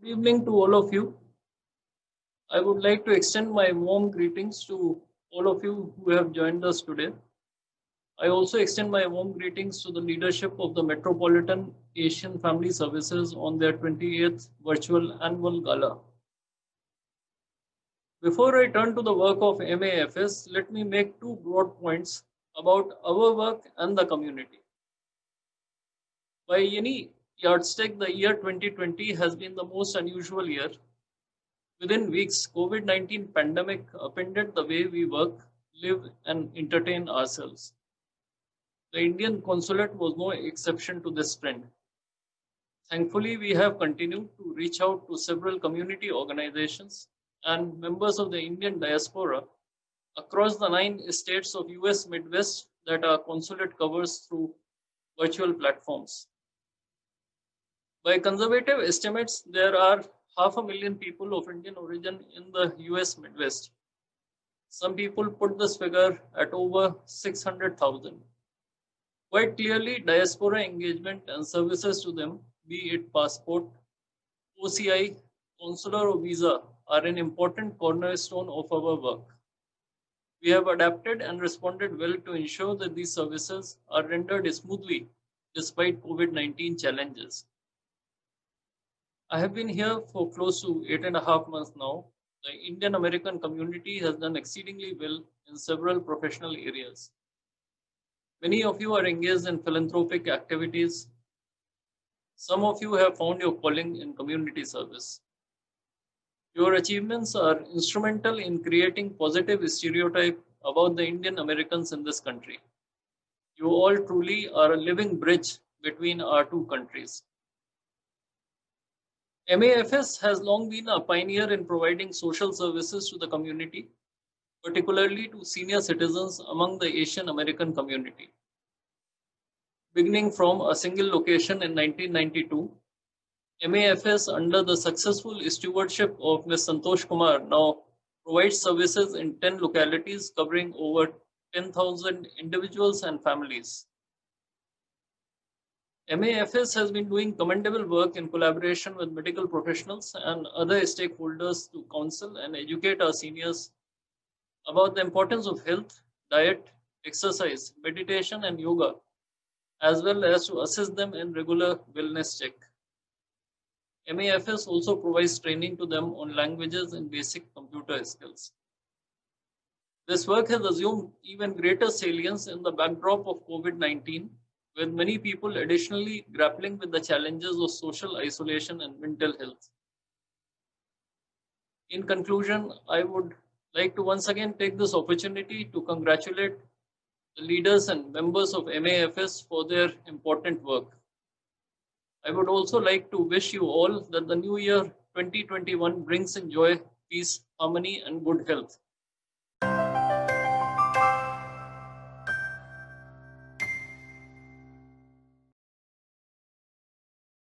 Good evening to all of you. I would like to extend my warm greetings to all of you who have joined us today. I also extend my warm greetings to the leadership of the Metropolitan Asian Family Services on their 28th virtual annual gala. Before I turn to the work of MAFS, let me make two broad points about our work and the community. By any yardstick, the year 2020 has been the most unusual year. Within weeks, COVID-19 pandemic upended the way we work, live, and entertain ourselves. The Indian consulate was no exception to this trend. Thankfully, we have continued to reach out to several community organizations and members of the Indian diaspora across the 9 states of US Midwest that our consulate covers through virtual platforms. By conservative estimates, there are 500,000 people of Indian origin in the US Midwest. Some people put this figure at over 600,000. Quite clearly, diaspora engagement and services to them, be it passport, OCI, consular or visa, are an important cornerstone of our work. We have adapted and responded well to ensure that these services are rendered smoothly despite COVID-19 challenges. I have been here for close to 8.5 months now. The Indian American community has done exceedingly well in several professional areas. Many of you are engaged in philanthropic activities. Some of you have found your calling in community service. Your achievements are instrumental in creating positive stereotype about the Indian Americans in this country. You all truly are a living bridge between our two countries. MAFS has long been a pioneer in providing social services to the community, particularly to senior citizens among the Asian American community. Beginning from a single location in 1992, MAFS, under the successful stewardship of Ms. Santosh Kumar, now provides services in 10 localities covering over 10,000 individuals and families. MAFS has been doing commendable work in collaboration with medical professionals and other stakeholders to counsel and educate our seniors about the importance of health, diet, exercise, meditation, and yoga, as well as to assist them in regular wellness check. MAFS also provides training to them on languages and basic computer skills. This work has assumed even greater salience in the backdrop of COVID-19, with many people additionally grappling with the challenges of social isolation and mental health. In conclusion, I would like to once again take this opportunity to congratulate the leaders and members of MAFS for their important work. I would also like to wish you all that the new year 2021 brings in joy, peace, harmony, and good health.